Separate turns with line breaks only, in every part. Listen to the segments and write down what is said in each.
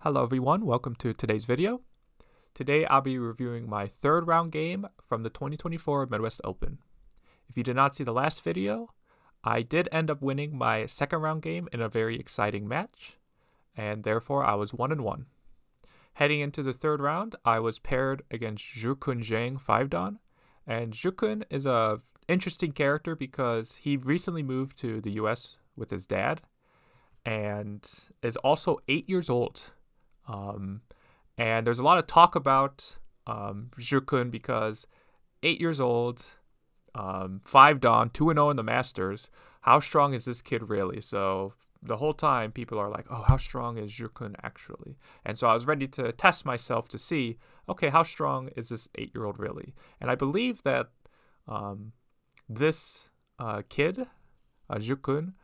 Hello everyone, welcome to today's video. Today I'll be reviewing my third round game from the 2024 Midwest Open. If you did not see the last video, I did end up winning my second round game in a very exciting match, and therefore I was 1-1. Heading into the third round, I was paired against Xukun Jiang 5-dan, and Xukun is a interesting character because he recently moved to the US with his dad and is also 8 years old. And there's a lot of talk about Xukun because 8 years old, 5-dan, 2-0 in the Masters. How strong is this kid really? So the whole time people are like, oh, how strong is Xukun actually? And so I was ready to test myself to see, okay, how strong is this 8-year-old really? And I believe that this kid, Xukun,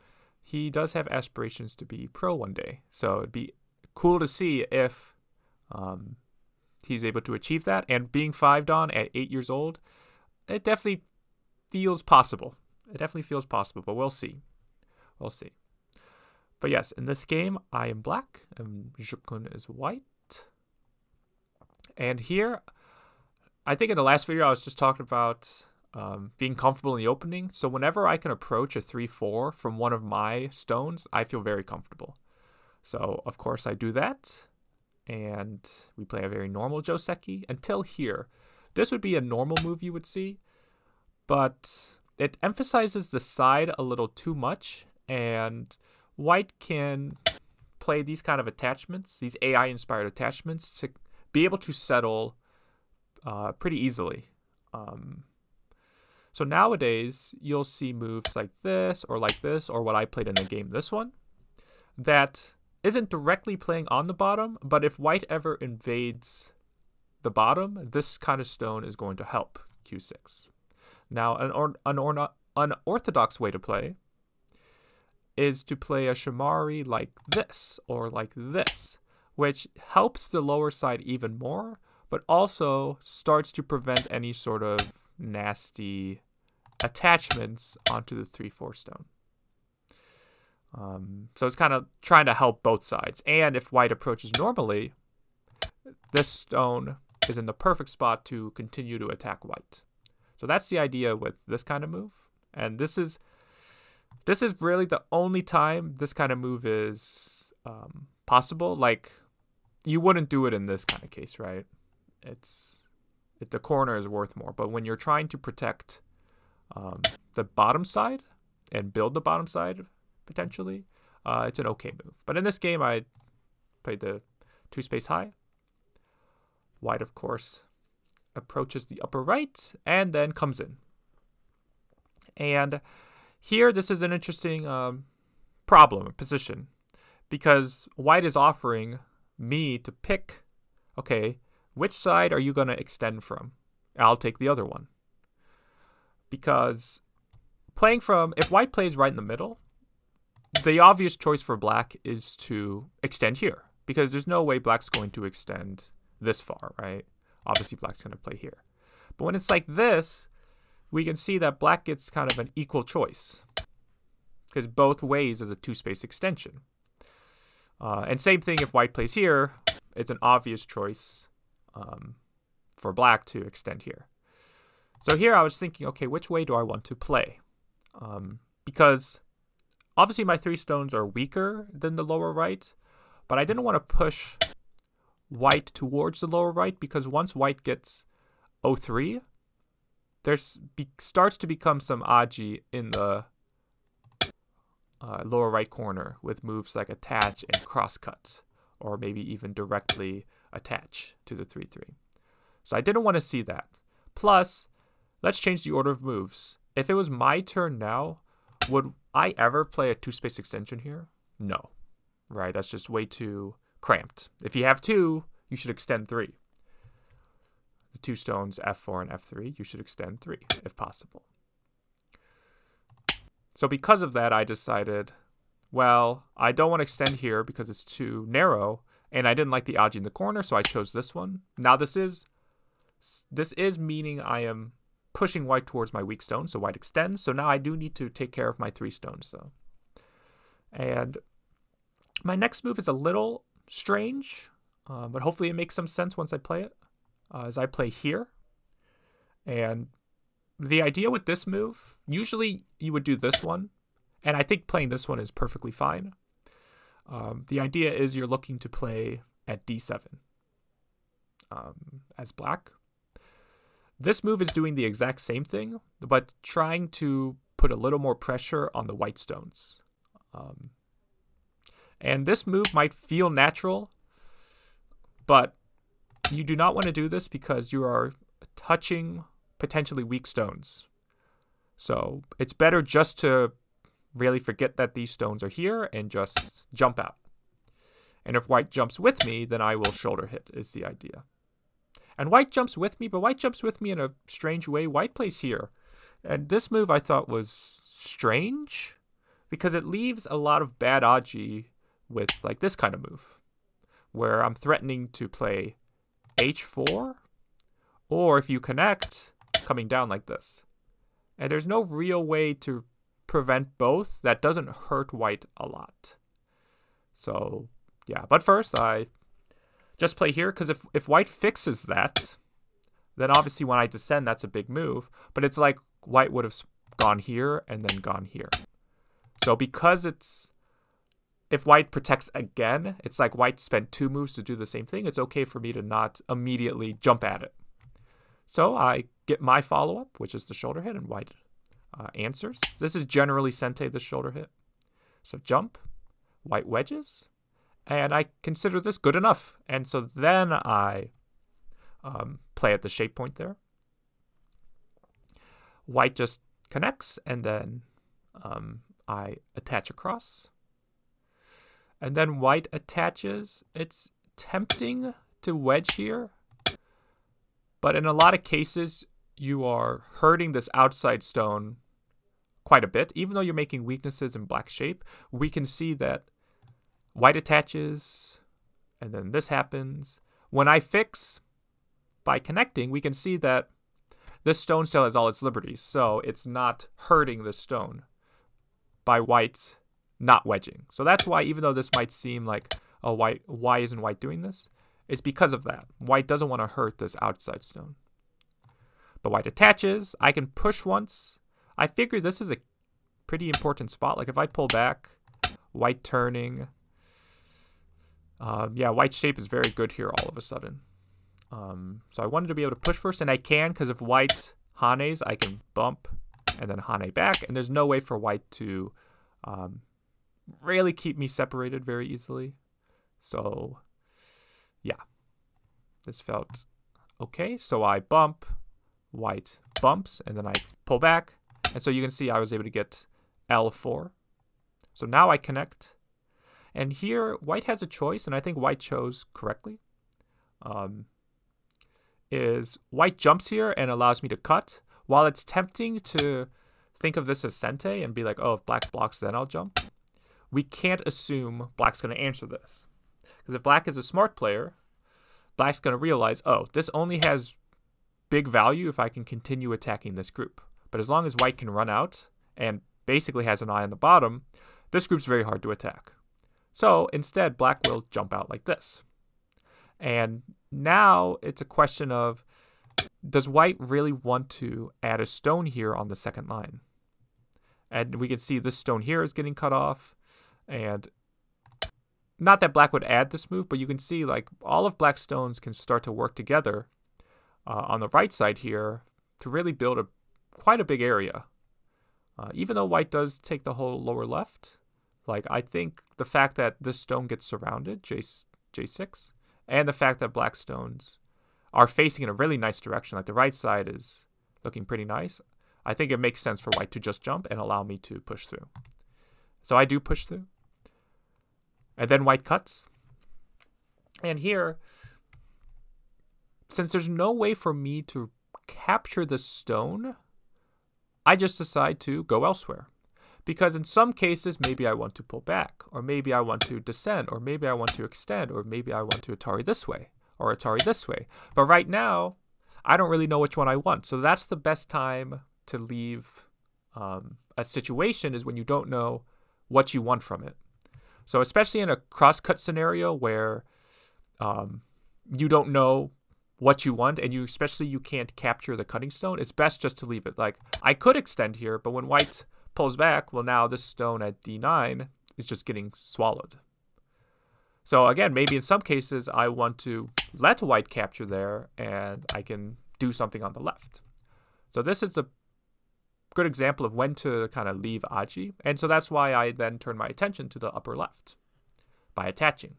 he does have aspirations to be pro one day. So it'd be cool to see if he's able to achieve that. And being 5-dan at 8 years old, it definitely feels possible. It definitely feels possible, but we'll see. We'll see. But yes, in this game, I am black and Xukun is white. And here, I think in the last video, I was just talking about being comfortable in the opening. So whenever I can approach a 3-4 from one of my stones, I feel very comfortable. So, of course, I do that, and we play a very normal Joseki until here. This would be a normal move you would see, but it emphasizes the side a little too much, and white can play these kind of attachments, these AI-inspired attachments, to be able to settle pretty easily. So nowadays, you'll see moves like this, or what I played in the game, this one, that isn't directly playing on the bottom, but if white ever invades the bottom, this kind of stone is going to help Q6. Now, an unorthodox way to play is to play a Shamari like this, or like this, which helps the lower side even more, but also starts to prevent any sort of nasty attachments onto the 3-4 stone. So it's kind of trying to help both sides. And if white approaches normally, this stone is in the perfect spot to continue to attack white. So that's the idea with this kind of move. And this is really the only time this kind of move is possible. Like, you wouldn't do it in this kind of case, right? If the corner is worth more. But when you're trying to protect the bottom side and build the bottom side, potentially, it's an okay move. But in this game, I played the 2-space high. White, of course, approaches the upper right and then comes in. And here, this is an interesting problem, position, because white is offering me to pick, okay, which side are you going to extend from? I'll take the other one. Because if white plays right in the middle, the obvious choice for black is to extend here, because there's no way black's going to extend this far, right? Obviously, black's going to play here. But when it's like this, we can see that black gets kind of an equal choice, because both ways is a 2-space extension. And same thing if white plays here, it's an obvious choice for black to extend here. So here I was thinking, okay, which way do I want to play? Because obviously, my 3 stones are weaker than the lower right, but I didn't want to push white towards the lower right, because once white gets 0-3, there starts to become some AGA in the lower right corner with moves like attach and crosscut, or maybe even directly attach to the 3-3. So I didn't want to see that. Plus, let's change the order of moves. If it was my turn now, would I ever play a 2-space extension here? No, right? That's just way too cramped. If you have 2, you should extend 3. The 2 stones, F4 and F3, you should extend 3 if possible. So because of that, I decided, well, I don't want to extend here because it's too narrow, and I didn't like the AGA in the corner, so I chose this one. Now this is meaning I am pushing white towards my weak stone, so white extends. So now I do need to take care of my 3 stones, though. And my next move is a little strange. but hopefully it makes some sense once I play it. As I play here, and the idea with this move, usually you would do this one, and I think playing this one is perfectly fine. The idea is you're looking to play at d7 as black. This move is doing the exact same thing, but trying to put a little more pressure on the white stones. And this move might feel natural, but you do not want to do this because you are touching potentially weak stones. So it's better just to really forget that these stones are here and just jump out. And if white jumps with me, then I will shoulder hit, is the idea. And white jumps with me, but white jumps with me in a strange way. White plays here. And this move I thought was strange because it leaves a lot of bad AGA with like this kind of move, where I'm threatening to play h4, or if you connect, coming down like this. And there's no real way to prevent both that doesn't hurt white a lot. So yeah, but first I just play here, because if white fixes that, then obviously when I descend, that's a big move. But it's like white would have gone here and then gone here. So because if white protects again, it's like white spent 2 moves to do the same thing. It's okay for me to not immediately jump at it. So I get my follow-up, which is the shoulder hit, and white answers. This is generally sente, the shoulder hit. So jump, white wedges, and I consider this good enough. And so then I play at the shape point there. White just connects, and then I attach across. And then white attaches. It's tempting to wedge here, but in a lot of cases, you are hurting this outside stone quite a bit. Even though you're making weaknesses in black shape, we can see that white attaches, and then this happens. When I fix by connecting, we can see that this stone still has all its liberties, so it's not hurting the stone by white not wedging. So that's why, even though this might seem like, oh, why isn't white doing this? It's because of that. White doesn't want to hurt this outside stone. But white attaches. I can push once. I figure this is a pretty important spot. Like if I pull back, white turning. Yeah, white's shape is very good here all of a sudden. So I wanted to be able to push first, and I can, because if white hanes, I can bump and then hane back, and there's no way for white to really keep me separated very easily. So yeah, this felt okay. So I bump, white bumps, and then I pull back. And so you can see I was able to get L4. So now I connect. And here, white has a choice, and I think white chose correctly. Is white jumps here and allows me to cut. While it's tempting to think of this as sente and be like, oh, if black blocks, then I'll jump. We can't assume black's going to answer this. Because if black is a smart player, black's going to realize, oh, this only has big value if I can continue attacking this group. But as long as white can run out and basically has an eye on the bottom, this group's very hard to attack. So instead, black will jump out like this. And now it's a question of, does white really want to add a stone here on the second line? And we can see this stone here is getting cut off. And not that black would add this move, but you can see like all of black's stones can start to work together on the right side here to really build quite a big area. Even though white does take the whole lower left, like I think the fact that this stone gets surrounded, J6, and the fact that black stones are facing in a really nice direction, like the right side is looking pretty nice, I think it makes sense for white to just jump and allow me to push through. So I do push through. And then white cuts. And here, since there's no way for me to capture the stone, I just decide to go elsewhere. Because in some cases, maybe I want to pull back, or maybe I want to descend, or maybe I want to extend, or maybe I want to Atari this way, or Atari this way. But right now, I don't really know which one I want. So that's the best time to leave a situation, is when you don't know what you want from it. So especially in a cross-cut scenario where you don't know what you want, and especially you can't capture the cutting stone, it's best just to leave it. Like, I could extend here, but when white pulls back, well, now this stone at d9 is just getting swallowed. So again, maybe in some cases I want to let white capture there, and I can do something on the left. So this is a good example of when to kind of leave AGA, and so that's why I then turn my attention to the upper left by attaching.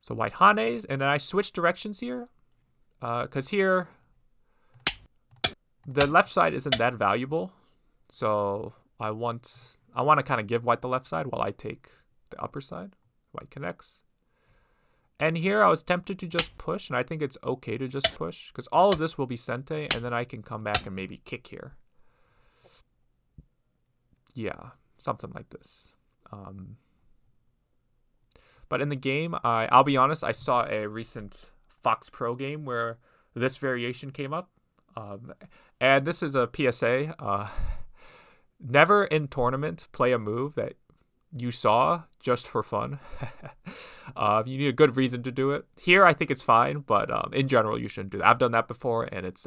So white hanes, and then I switch directions here, because here the left side isn't that valuable, so I want to kind of give white the left side while I take the upper side. White connects. And here I was tempted to just push, and I think it's okay to just push, because all of this will be sente, and then I can come back and maybe kick here. Yeah, something like this. But in the game, I'll be honest, I saw a recent Fox Pro game where this variation came up. And this is a PSA. Never in tournament play a move that you saw just for fun. You need a good reason to do it. Here, I think it's fine, but in general, you shouldn't do that. I've done that before, and it's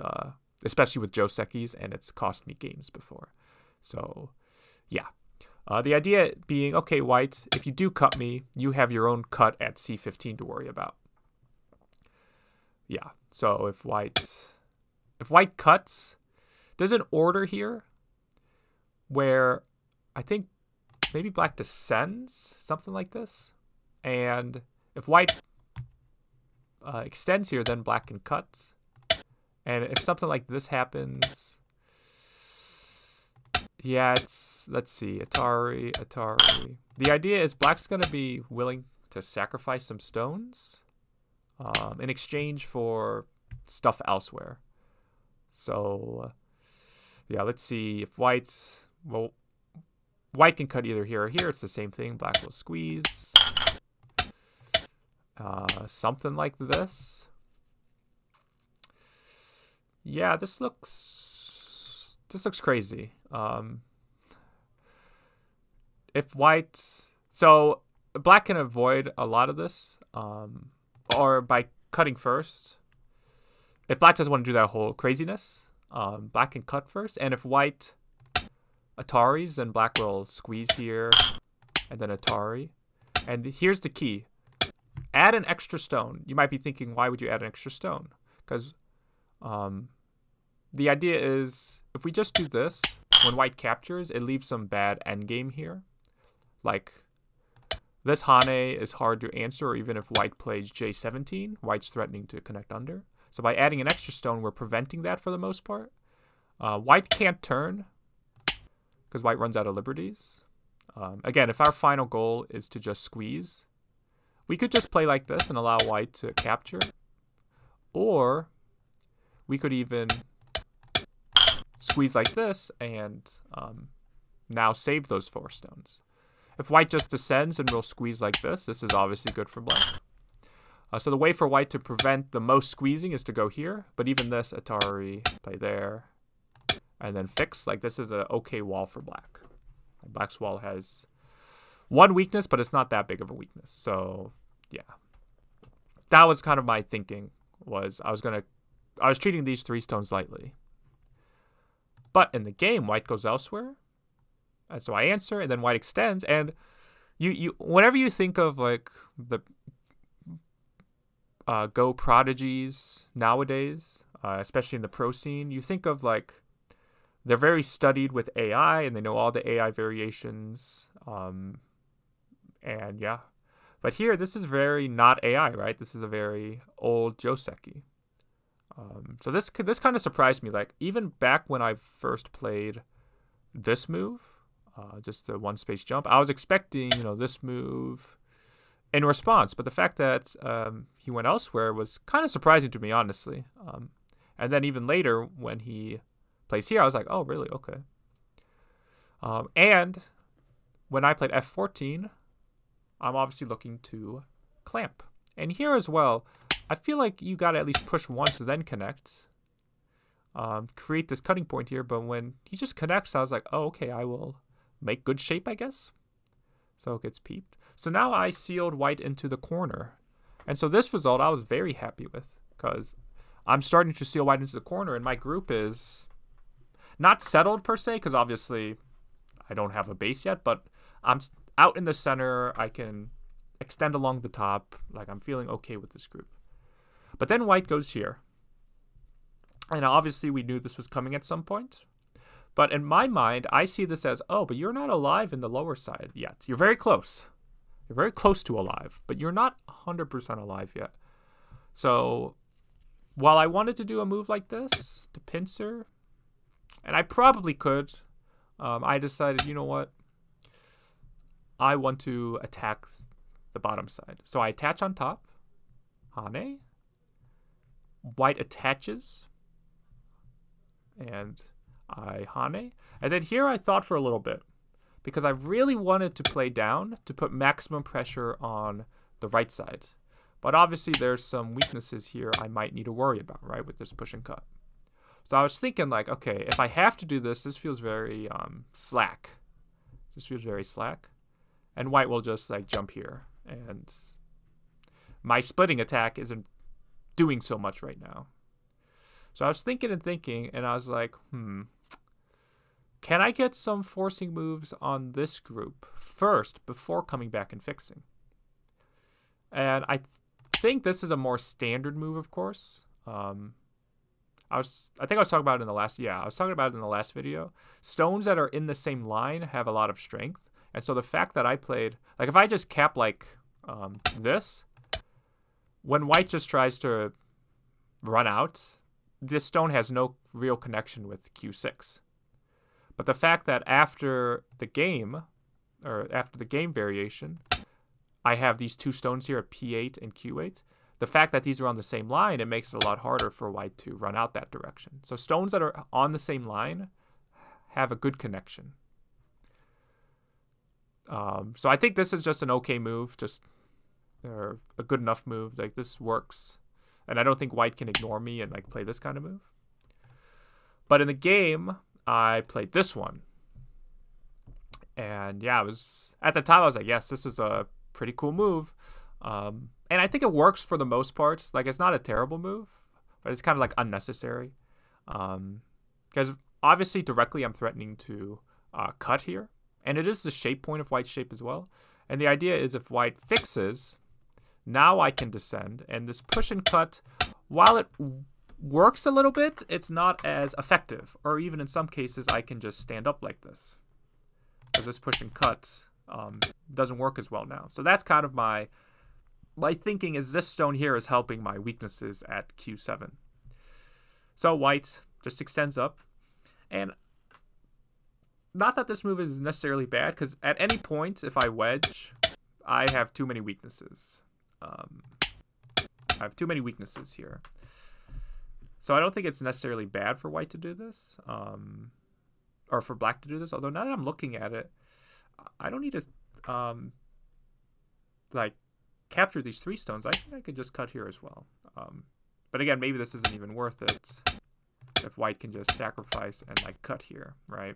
especially with josekis, and it's cost me games before. So, yeah. The idea being, okay, white, if you do cut me, you have your own cut at c15 to worry about. Yeah, so if white cuts, there's an order here where I think maybe black descends, something like this. And if white extends here, then black can cut. And if something like this happens, yeah, let's see, Atari. The idea is black's going to be willing to sacrifice some stones in exchange for stuff elsewhere. So, yeah, let's see if white can cut either here or here. It's the same thing. Black will squeeze. Something like this. Yeah, this looks crazy. If white, so black can avoid a lot of this, or by cutting first. If black doesn't want to do that whole craziness, black can cut first. And if white Ataris, then black will squeeze here, and then Atari. And here's the key. Add an extra stone. You might be thinking, why would you add an extra stone? Because the idea is, if we just do this, when white captures, it leaves some bad endgame here. Like, this Hane is hard to answer, or even if white plays J17, white's threatening to connect under. So by adding an extra stone, we're preventing that for the most part. White can't turn, because white runs out of liberties. Again, if our final goal is to just squeeze, we could just play like this and allow white to capture. Or we could even squeeze like this and now save those 4 stones. If white just descends and we'll squeeze like this is obviously good for black. So the way for white to prevent the most squeezing is to go here. But even this, Atari, play there, and then fix. Like, this is an okay wall for black. Black's wall has one weakness, but it's not that big of a weakness. So, yeah. That was kind of my thinking, was I was treating these 3 stones lightly. But in the game, white goes elsewhere. And so I answer, and then white extends. And you whenever you think of, like, the Go prodigies nowadays, especially in the pro scene, you think of, like, they're very studied with AI, and they know all the AI variations. And, yeah. But here, this is very not AI, right? This is a very old joseki. So this kind of surprised me. Like, even back when I first played this move, just the 1 space jump, I was expecting, this move in response. But the fact that he went elsewhere was kind of surprising to me, honestly. And then even later, when he plays here, I was like, oh, really? Okay. And when I played F14, I'm obviously looking to clamp. And here as well, I feel like you got to at least push once and then connect. Create this cutting point here. But when he just connects, I was like, oh, okay, I will make good shape, I guess. So it gets peeped. So now I sealed white into the corner. And so this result I was very happy with, because I'm starting to seal white into the corner, and my group is not settled per se, because obviously I don't have a base yet, but I'm out in the center. I can extend along the top. Like, I'm feeling okay with this group. But then white goes here. And obviously we knew this was coming at some point. But in my mind, I see this as, oh, but you're not alive in the lower side yet. You're very close. You're very close to alive, but you're not 100% alive yet. So while I wanted to do a move like this, to pincer, and I probably could, I decided, you know what? I want to attack the bottom side. So I attach on top. Hane. White attaches. And I Hane. And then here I thought for a little bit, because I really wanted to play down to put maximum pressure on the right side. But obviously there's some weaknesses here I might need to worry about, right, with this push and cut. So I was thinking, like, okay, if I have to do this, this feels very slack. This feels very slack. And white will just, like, jump here. And my splitting attack isn't doing so much right now. So I was thinking and thinking, and I was like, can I get some forcing moves on this group first before coming back and fixing? And I think this is a more standard move, of course. I think I was talking about it in the last, I was talking about it in the last video. Stones that are in the same line have a lot of strength. And so the fact that I played, like, if I just cap like this, when white just tries to run out, this stone has no real connection with Q6. But the fact that after the game, or after the game variation, I have these two stones here at P8 and Q8, the fact that these are on the same line, it makes it a lot harder for white to run out that direction. So stones that are on the same line have a good connection. So I think this is just an okay move, or a good enough move. Like, this works. And I don't think white can ignore me and, like, play this kind of move. But in the game, I played this one. And yeah, at the time I was like, yes, this is a pretty cool move. And I think it works for the most part. Like, it's not a terrible move, but it's kind of, like, unnecessary. Because obviously directly I'm threatening to cut here. And it is the shape point of white's shape as well. And the idea is if white fixes, now I can descend. And this push and cut, while it works a little bit, it's not as effective. Or even in some cases, I can just stand up like this. Because this push and cut doesn't work as well now. So that's kind of my thinking, is this stone here is helping my weaknesses at Q7. So white just extends up. And not that this move is necessarily bad, because at any point, if I wedge, I have too many weaknesses. I have too many weaknesses here. So I don't think it's necessarily bad for white to do this, or for black to do this. Although now that I'm looking at it, I don't need to like capture these three stones. I think I could just cut here as well. But again, maybe this isn't even worth it if white can just sacrifice and, like, cut here, right?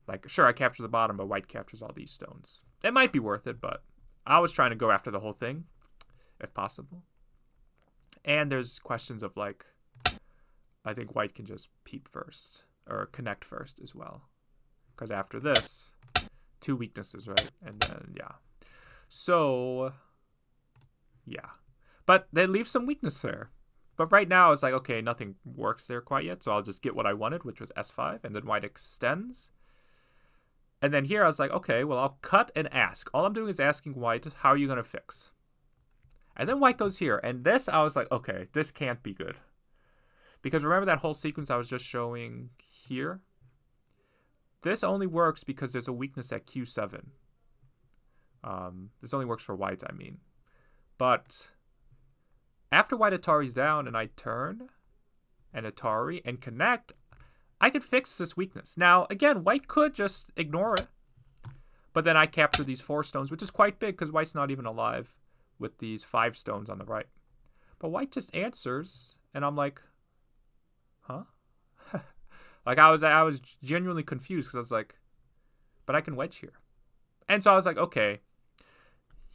Like, sure, I capture the bottom, but white captures all these stones. It might be worth it, but I was trying to go after the whole thing, if possible. And there's questions of, like, I think white can just peep first, or connect first as well. Because after this, two weaknesses, right? And then, yeah. So, yeah. But they leave some weakness there. But right now, it's like, okay, nothing works there quite yet, so I'll just get what I wanted, which was S5, and then white extends. And then here I was like, okay, well, I'll cut and ask. All I'm doing is asking white, how are you going to fix? And then white goes here. And this, I was like, okay, this can't be good. Because remember that whole sequence I was just showing here? This only works because there's a weakness at Q7. This only works for white, I mean. But after white Atari's down and I turn and Atari and connect, I could fix this weakness. Now, again, white could just ignore it. But then I capture these 4 stones, which is quite big because white's not even alive with these 5 stones on the right. But white just answers, and I'm like, huh? Like, I was genuinely confused because I was like, but I can wedge here. And so I was like, okay,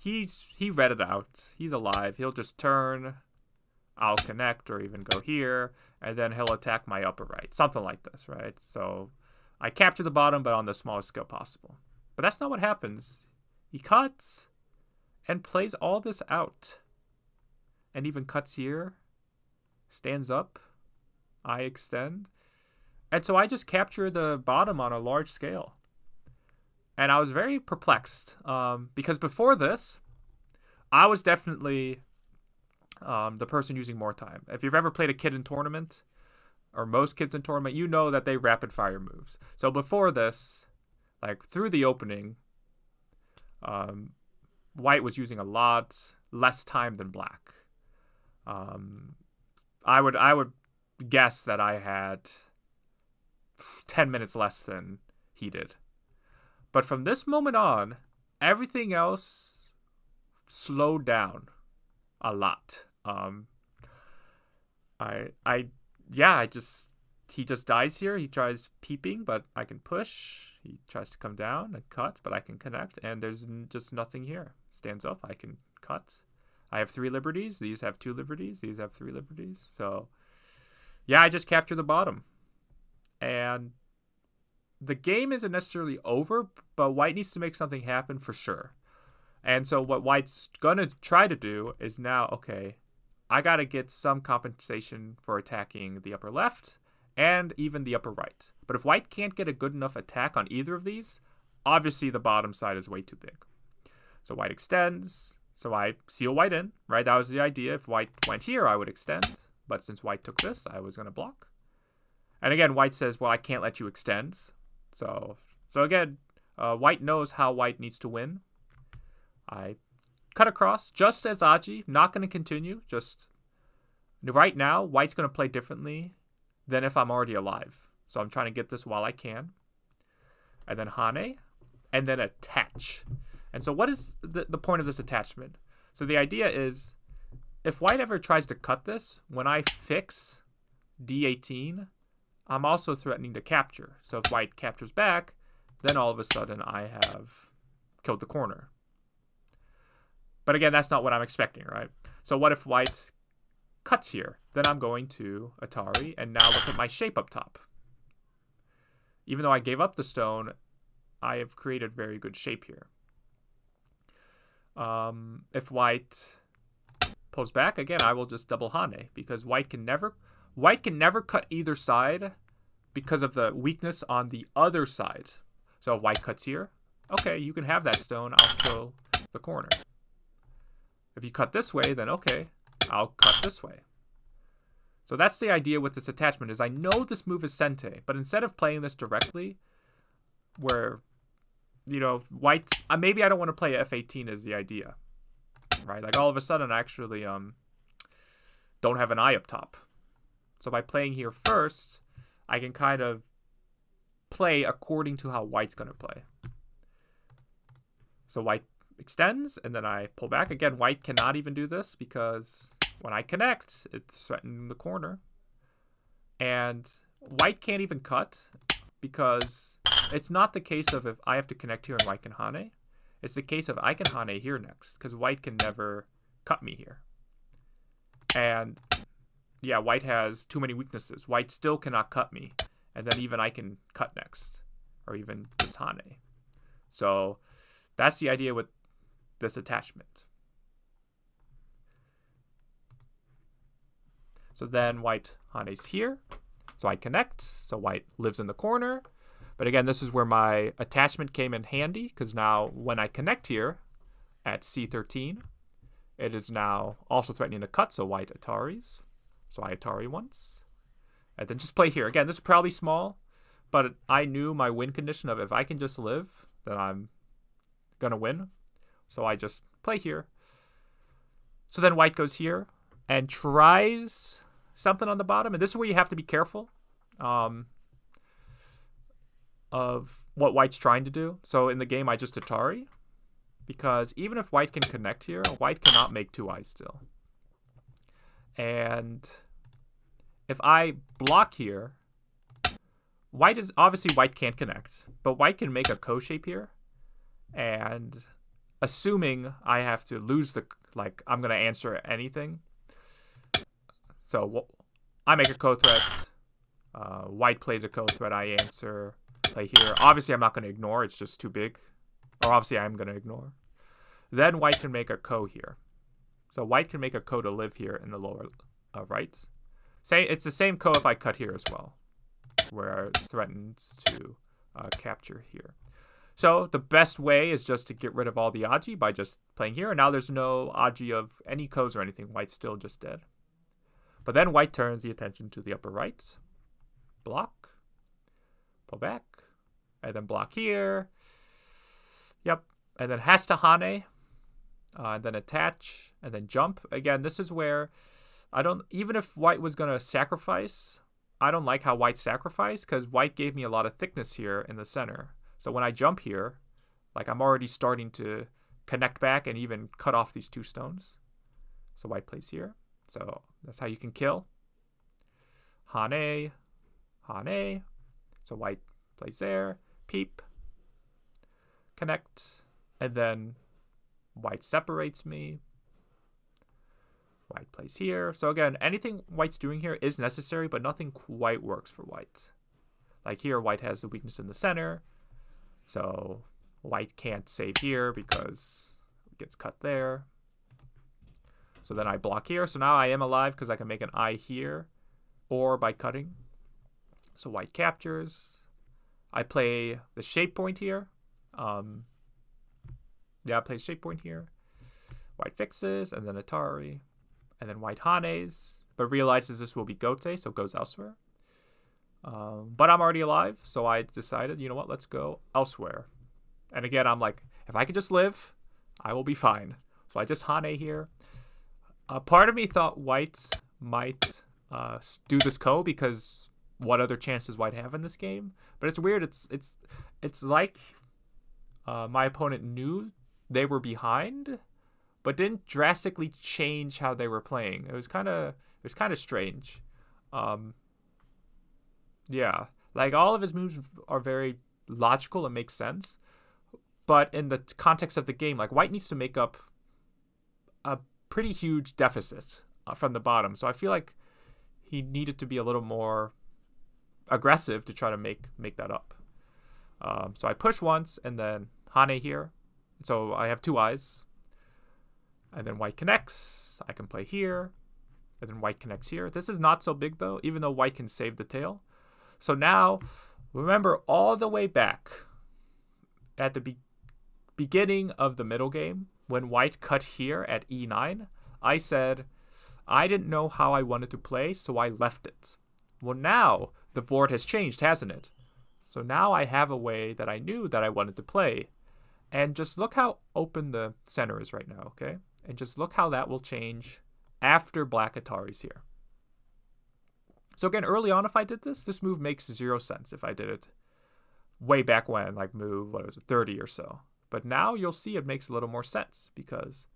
he read it out. He's alive. He'll just turn. I'll connect or even go here, and then he'll attack my upper right. Something like this, right? So I capture the bottom, but on the smallest scale possible. But that's not what happens. He cuts and plays all this out. And even cuts here. Stands up. I extend. And so I just capture the bottom on a large scale. And I was very perplexed. Because before this, I was definitely the person using more time. If you've ever played a kid in tournament, or most kids in tournament, you know that they rapid fire moves. So before this, like through the opening, white was using a lot less time than black. I would guess that I had 10 minutes less than he did. But from this moment on, everything else slowed down a lot. He just dies here. He tries peeping, but I can push. He tries to come down and cut, but I can connect, and there's just nothing here. Stands up, I can cut. I have 3 liberties. These have 2 liberties. These have 3 liberties. So, yeah, I just capture the bottom. And the game isn't necessarily over, but white needs to make something happen for sure. And so what white's going to try to do is now, okay, I got to get some compensation for attacking the upper left and even the upper right. But if white can't get a good enough attack on either of these, obviously the bottom side is way too big. So white extends. So I seal white in, right? That was the idea. If white went here, I would extend. But since white took this, I was going to block. And again, white says, well, I can't let you extend. So again, white knows how white needs to win. I cut across, just as AGA, not going to continue. Just right now, white's going to play differently than if I'm already alive. So I'm trying to get this while I can. And then Hane, and then attach. And so what is the point of this attachment? So the idea is, if white ever tries to cut this, when I fix D18, I'm also threatening to capture. So if white captures back, then all of a sudden I have killed the corner. But again, that's not what I'm expecting, right? So what if white cuts here? Then I'm going to Atari and now look at my shape up top. Even though I gave up the stone, I have created very good shape here. If white pulls back, again, I will just double Hane because white can never cut either side because of the weakness on the other side. So if white cuts here, okay, you can have that stone, I'll kill the corner. If you cut this way, then okay, I'll cut this way. So that's the idea with this attachment, is I know this move is Sente, but instead of playing this directly, where, you know, white, maybe I don't want to play F18 is the idea, right? Like all of a sudden I actually don't have an eye up top. So by playing here first, I can kind of play according to how white's going to play. So white extends, and then I pull back. Again, white cannot even do this because when I connect, it's threatening the corner. And white can't even cut because it's not the case of if I have to connect here and white can Hane. It's the case of I can Hane here next because white can never cut me here. And yeah, white has too many weaknesses. White still cannot cut me. And then even I can cut next. Or even just Hane. So that's the idea with this attachment. So then white Hane's here. So I connect. So white lives in the corner. But again, this is where my attachment came in handy, because now when I connect here at C13, it is now also threatening to cut. So white Ataris. So I Atari once. And then just play here. Again, this is probably small, but I knew my win condition of if I can just live, then I'm going to win. So I just play here. So then white goes here and tries something on the bottom. And this is where you have to be careful of what white's trying to do. So in the game, I just Atari. Because even if white can connect here, white cannot make 2 eyes still. And if I block here, obviously white can't connect. But white can make a co-shape here. And assuming I have to lose the, like, I'm going to answer anything. So I make a code threat. White plays a code threat. I answer, play here. Obviously, I'm not going to ignore. It's just too big. Or obviously, I'm going to ignore. Then white can make a ko here. So white can make a ko to live here in the lower right. Say it's the same ko if I cut here as well, where it threatens to capture here. So the best way is just to get rid of all the agi by just playing here. And now there's no agi of any kos or anything. White's still just dead. But then white turns the attention to the upper right. Block. Pull back. And then block here. Yep. And then has to hane. And then attach. And then jump. Again, this is where I don't... Even if white was going to sacrifice, I don't like how white sacrificed, because white gave me a lot of thickness here in the center. So when I jump here, like, I'm already starting to connect back and even cut off these 2 stones. So white plays here. So that's how you can kill. Hane. Hane. So white plays there. Peep. Connect. And then white separates me. White plays here. So again, anything white's doing here is necessary, but nothing quite works for white. Like here, white has the weakness in the center. So white can't save here because it gets cut there. So then I block here. So now I am alive because I can make an eye here or by cutting. So white captures. I play the shape point here. Yeah, I play shape point here. White fixes and then Atari. And then white hanes, but realizes this will be gote, so goes elsewhere. But I'm already alive, so I decided, you know what, let's go elsewhere. And again, I'm like, if I could just live, I will be fine. So I just hane here. Part of me thought white might do this ko, because what other chances white have in this game? But it's weird. It's like my opponent knew they were behind, but didn't drastically change how they were playing. It was kind of strange. Yeah, like all of his moves are very logical and make sense, but in the context of the game, like white needs to make up a pretty huge deficit from the bottom. So I feel like he needed to be a little more aggressive to try to make that up. So I push once and then hane here. So I have 2 eyes. And then white connects. I can play here. And then white connects here. This is not so big though, even though white can save the tail. So now, remember all the way back at the beginning of the middle game, when white cut here at e9, I said I didn't know how I wanted to play, so I left it. Well, now the board has changed, hasn't it? So now I have a way that I knew that I wanted to play. And just look how open the center is right now, okay? And just look how that will change after black Atari's here. So again, early on, if I did this move makes 0 sense if I did it way back when, like move, what was it, 30 or so. But now you'll see it makes a little more sense, because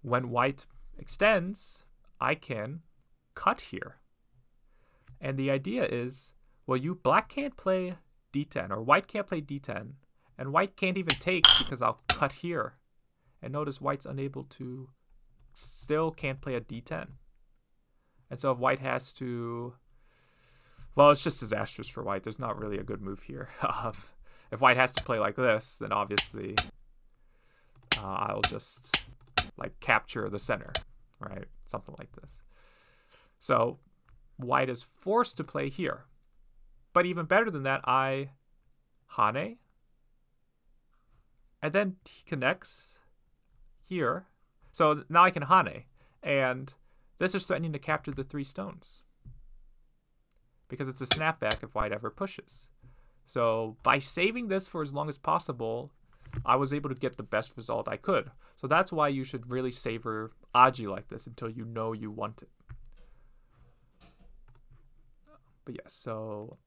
when white extends, I can cut here. And the idea is, well, black can't play d10, or white can't play d10, and white can't even take because I'll cut here. And notice white's unable to, still can't play a d10. And so if white has to, well, it's just disastrous for white. There's not really a good move here. If white has to play like this, then obviously I'll just like capture the center, right? Something like this. So white is forced to play here. But even better than that, I hane. And then he connects here. So now I can hane. And this is threatening to capture the 3 stones, because it's a snapback if white ever pushes. So by saving this for as long as possible, I was able to get the best result I could. So that's why you should really savor agi like this until you know you want it. But yeah, so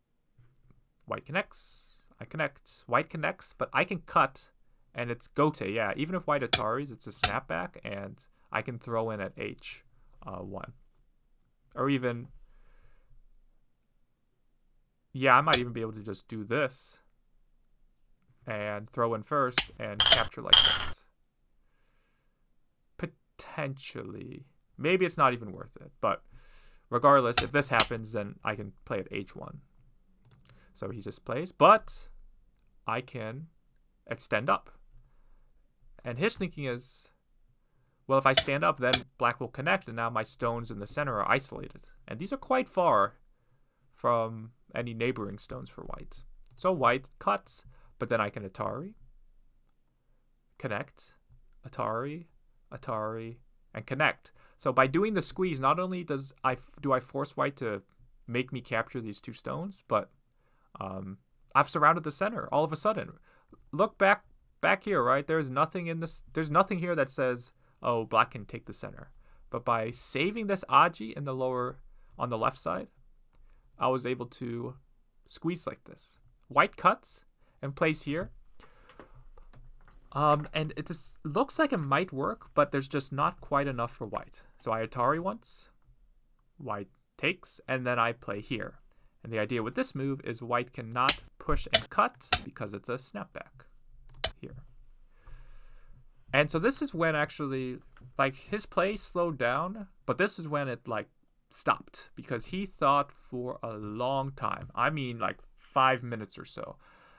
white connects, I connect, white connects, but I can cut, and it's gote. Yeah, even if white Ataris, it's a snapback, and I can throw in at h1. Or even, yeah, I might even be able to just do this and throw in first and capture like this. potentially, maybe it's not even worth it. But regardless, if this happens, then I can play at h1. So he just plays, but I can extend up. And his thinking is, well, if I stand up, then black will connect, and now my stones in the center are isolated. And these are quite far from any neighboring stones for white. So white cuts, but then I can Atari, connect, Atari, Atari, and connect. So by doing the squeeze, not only do I force white to make me capture these two stones, but I've surrounded the center all of a sudden. Look back here, right? There's nothing in this. There's nothing here that says, oh, black can take the center. But by saving this AGA in the lower on the left side, I was able to squeeze like this. White cuts and plays here. And it just looks like it might work, but there's just not quite enough for white. So I Atari once, white takes, and then I play here. And the idea with this move is white cannot push and cut because it's a snapback here. And so this is when actually, like, his play slowed down, but this is when it, like, stopped because he thought for a long time. I mean, like 5 minutes or so.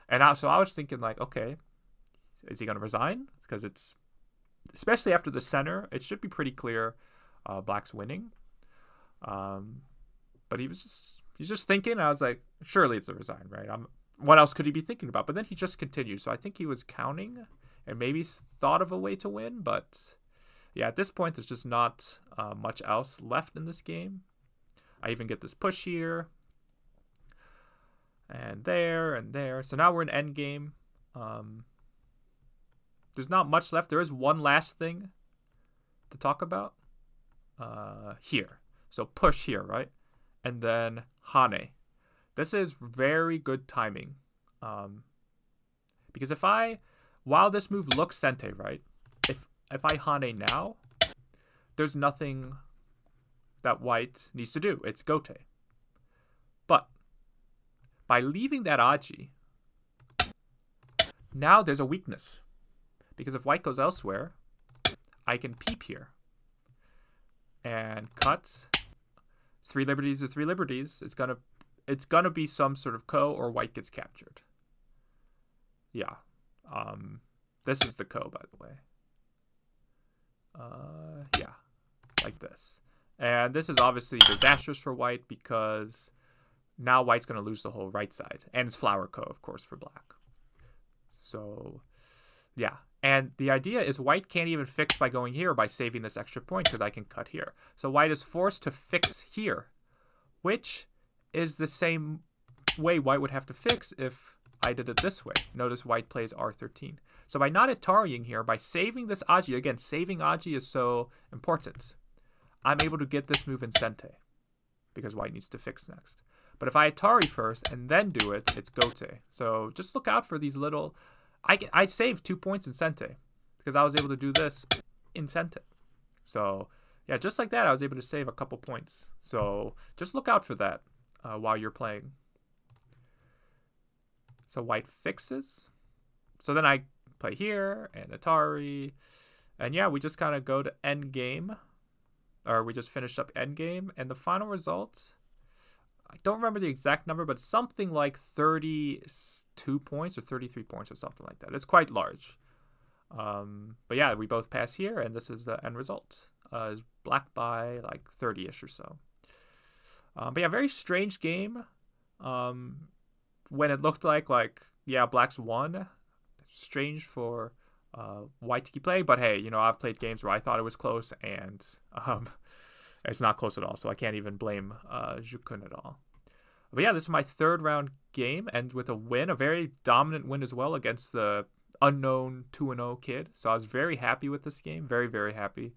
And so I was thinking, like, okay, is he going to resign? Because it's, especially after the center, it should be pretty clear black's winning. But he's just thinking. I was like, surely it's a resign, right? What else could he be thinking about? But then he just continued. So I think he was counting and maybe thought of a way to win. But yeah, at this point, there's just not much else left in this game. I even get this push here. And there and there. So now we're in endgame. There's not much left. There is one last thing to talk about. Here. So push here, right? And then Hane. This is very good timing. Because while this move looks Sente, right? If I Hane now, there's nothing that white needs to do. It's Gote. But by leaving that AGA, now there's a weakness. Because if white goes elsewhere, I can peep here. And cut. 3 liberties are 3 liberties. It's gonna be some sort of ko or white gets captured. Yeah. This is the ko, by the way. Yeah. Like this. And this is obviously disastrous for white because now white's gonna lose the whole right side. And it's flower ko, of course, for black. So yeah. And the idea is white can't even fix by going here or by saving this extra point because I can cut here. So white is forced to fix here, which is the same way white would have to fix if I did it this way. Notice white plays R13. So by not Atarying here, by saving this AGA, again, saving AGA is so important. I'm able to get this move in Sente because white needs to fix next. But if I Atari first and then do it, it's Gote. So just look out for these little... I saved 2 points in Sente because I was able to do this in Sente. So yeah, just like that, I was able to save a couple points. So just look out for that while you're playing. So white fixes. So then I play here and Atari. And yeah, we just kind of go to end game. Or we just finished up end game. And the final result... I don't remember the exact number, but something like 32 points or 33 points or something like that. It's quite large. But yeah, we both pass here, and this is the end result. Is black by like 30-ish or so. But yeah, very strange game. When it looked like, yeah, black's won. Strange for white to keep playing. But hey, you know, I've played games where I thought it was close, and... it's not close at all, so I can't even blame Xukun at all. But yeah, this is my 3rd round game, and with a win, a very dominant win as well against the unknown 2-0 kid. So I was very happy with this game, very, very happy.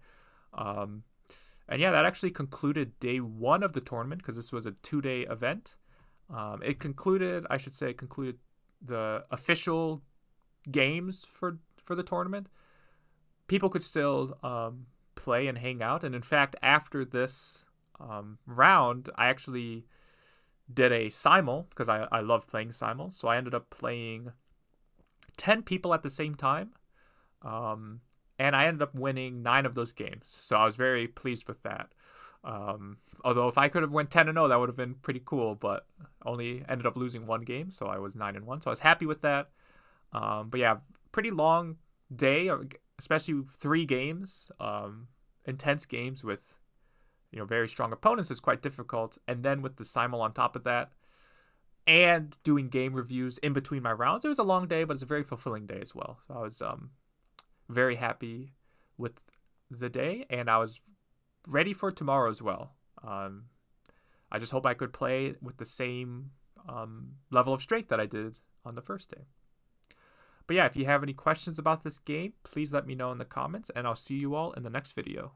And yeah, that actually concluded day 1 of the tournament, because this was a 2-day event. It concluded, I should say, the official games for the tournament. People could still... play and hang out, and in fact after this round I actually did a simul because I love playing simul, so I ended up playing 10 people at the same time, and I ended up winning 9 of those games. So I was very pleased with that. Although if I could have went 10-0, that would have been pretty cool, but only ended up losing 1 game, so I was 9-1. So I was happy with that. But yeah, pretty long day, especially 3 games, intense games with, you know, very strong opponents is quite difficult. And then with the simul on top of that, and doing game reviews in between my rounds, it was a long day, but it's a very fulfilling day as well. So I was very happy with the day, and I was ready for tomorrow as well. I just hope I could play with the same level of strength that I did on the first day. But yeah, if you have any questions about this game, please let me know in the comments, and I'll see you all in the next video.